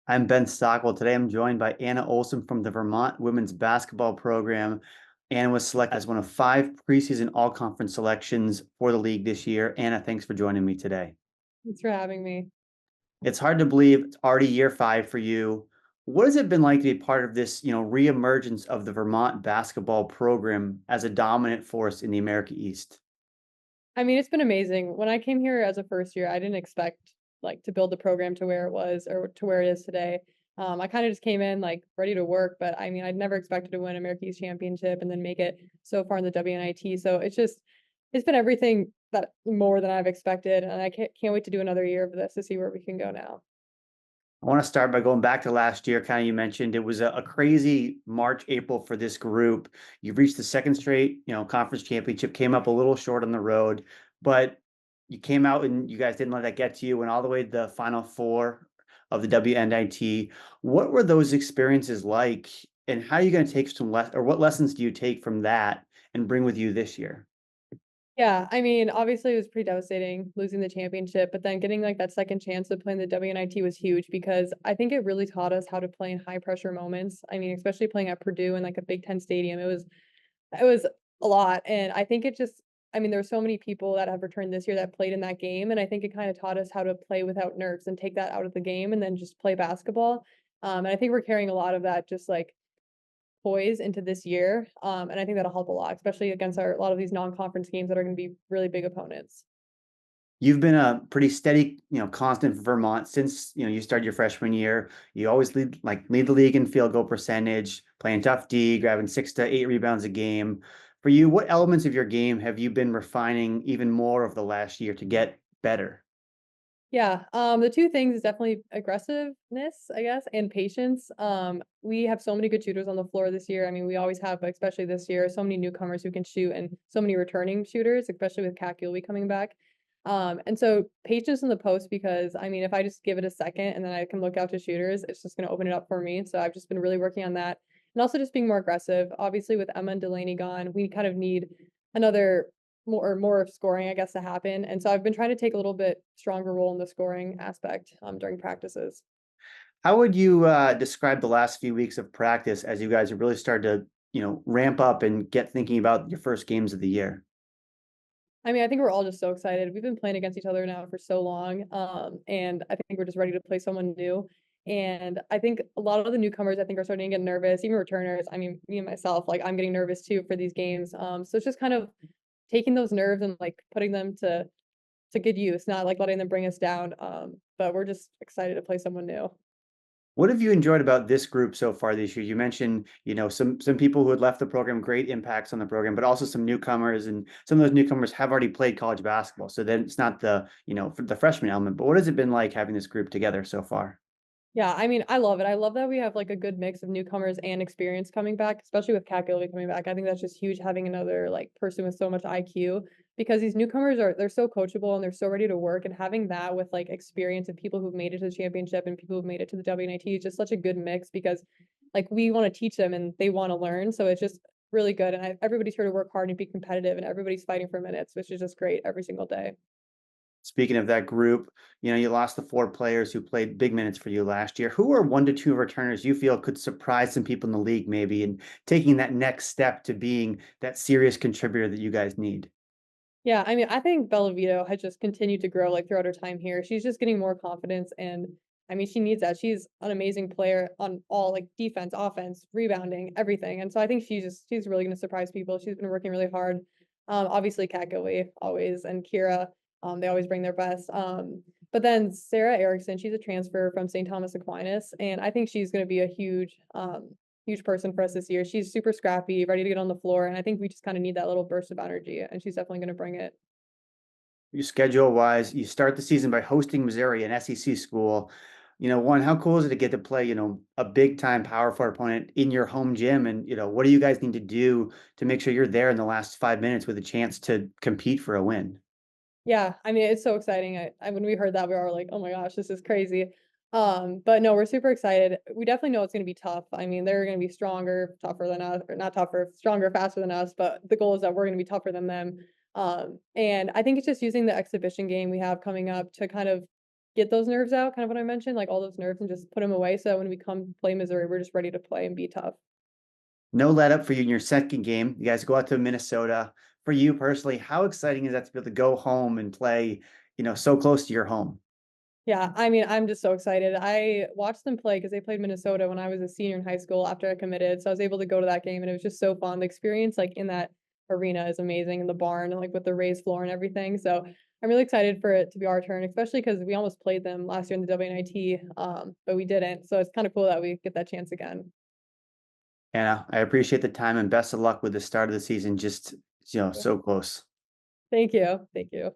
I'm Ben Stockwell. Today I'm joined by Anna Olson from the Vermont women's basketball program. Anna was selected as one of five preseason all-conference selections for the league this year. Anna, thanks for joining me today. Thanks for having me. It's hard to believe it's already year five for you. What has it been like to be part of this, reemergence of the Vermont basketball program as a dominant force in the America East? I mean, it's been amazing. When I came here as a first year, I didn't expect to build the program to where it was or to where it is today. I kind of just came in ready to work, but I mean, I'd never expected to win America East Championship and then make it so far in the WNIT. So it's been everything that more than I've expected, and I can't wait to do another year of this to see where we can go now. I want to start by going back to last year. Kind of, you mentioned it was a crazy March, April for this group. You've reached the second straight, conference championship, came up a little short on the road, but you came out and you guys didn't let that get to you. Went all the way to the final four of the WNIT. What were those experiences like, and how are you going to take or what lessons do you take from that and bring with you this year? Yeah, I mean, obviously it was pretty devastating losing the championship, but then getting that second chance of playing the WNIT was huge because I think it really taught us how to play in high pressure moments. I mean, especially playing at Purdue in a Big Ten stadium, it was a lot. And I think I mean, there were so many people that have returned this year that played in that game, and I think it kind of taught us how to play without nerves and take that out of the game and then just play basketball. And I think we're carrying a lot of that just poise into this year. And I think that'll help a lot, especially against a lot of these non-conference games that are going to be really big opponents. You've been a pretty steady, constant for Vermont since, you started your freshman year. You always lead the league in field goal percentage, playing tough D, grabbing 6 to 8 rebounds a game. For you, what elements of your game have you been refining even more over the last year to get better? Yeah, the two things is definitely aggressiveness, I guess, and patience. We have so many good shooters on the floor this year. I mean, we always have, but especially this year, so many newcomers who can shoot and so many returning shooters, especially with Kat Gilby coming back. And so patience in the post because I mean, if I just give it a second and then I can look out to shooters, it's just going to open it up for me. So I've just been really working on that, and also just being more aggressive. Obviously, with Emma and Delaney gone, we kind of need another more scoring, I guess, to happen. And so I've been trying to take a little bit stronger role in the scoring aspect during practices. How would you describe the last few weeks of practice as you guys have really started to, ramp up and get thinking about your first games of the year? I mean, I think we're all just so excited. We've been playing against each other now for so long, and I think we're just ready to play someone new. And I think a lot of the newcomers, I think, are starting to get nervous. Even returners. I mean, me and myself, I'm getting nervous too for these games. So it's just kind of taking those nerves and putting them to good use, not letting them bring us down. But we're just excited to play someone new. What have you enjoyed about this group so far this year? You mentioned, some people who had left the program, great impacts on the program, but also some newcomers, and some of those newcomers have already played college basketball. So then it's not for the freshman element, but what has it been like having this group together so far? Yeah, I mean, I love it. I love that we have a good mix of newcomers and experience coming back, especially with Kat Gilby coming back. I think that's just huge having another person with so much IQ because these newcomers they're so coachable and they're so ready to work, and having that with experience and people who've made it to the championship and people who've made it to the WNIT is just such a good mix because we want to teach them and they want to learn. So it's just really good. And everybody's here to work hard and be competitive, and everybody's fighting for minutes, which is just great every single day. Speaking of that group, you lost the four players who played big minutes for you last year. Who are 1 to 2 returners you feel could surprise some people in the league, maybe, and taking that next step to being that serious contributor that you guys need? Yeah, I mean, I think Bellavito has just continued to grow throughout her time here. She's just getting more confidence, and I mean, she needs that. She's an amazing player on all defense, offense, rebounding, everything. And so I think she's really going to surprise people. She's been working really hard. Obviously Kat Gilby always, and Kira, they always bring their best. But then Sarah Erickson, she's a transfer from St. Thomas Aquinas, and I think she's going to be a huge person for us this year. She's super scrappy, ready to get on the floor, and I think we just kind of need that little burst of energy, and she's definitely going to bring it. Your schedule wise, you start the season by hosting Missouri, an SEC school. One, how cool is it to get to play, a big time Power Four opponent in your home gym? And, what do you guys need to do to make sure you're there in the last 5 minutes with a chance to compete for a win? Yeah, I mean, it's so exciting. When we heard that, we were like, "Oh my gosh, this is crazy." But no, we're super excited. We definitely know it's going to be tough. I mean, they're going to be stronger, tougher than us, or not tougher, stronger, faster than us. But the goal is that we're going to be tougher than them. And I think it's just using the exhibition game we have coming up to kind of get those nerves out, kind of what I mentioned, like all those nerves and just put them away so that when we come play Missouri, we're just ready to play and be tough. No let up for you in your second game. You guys go out to Minnesota. For you personally, how exciting is that to be able to go home and play, so close to your home? Yeah, I mean, I'm just so excited. I watched them play because they played Minnesota when I was a senior in high school after I committed, so I was able to go to that game, and it was just so fun. The experience, like, in that arena is amazing, in the barn, like, with the raised floor and everything, so I'm really excited for it to be our turn, especially because we almost played them last year in the WNIT, but we didn't, so it's kinda cool that we get that chance again. Yeah, I appreciate the time and best of luck with the start of the season. Just, so close. Thank you, thank you.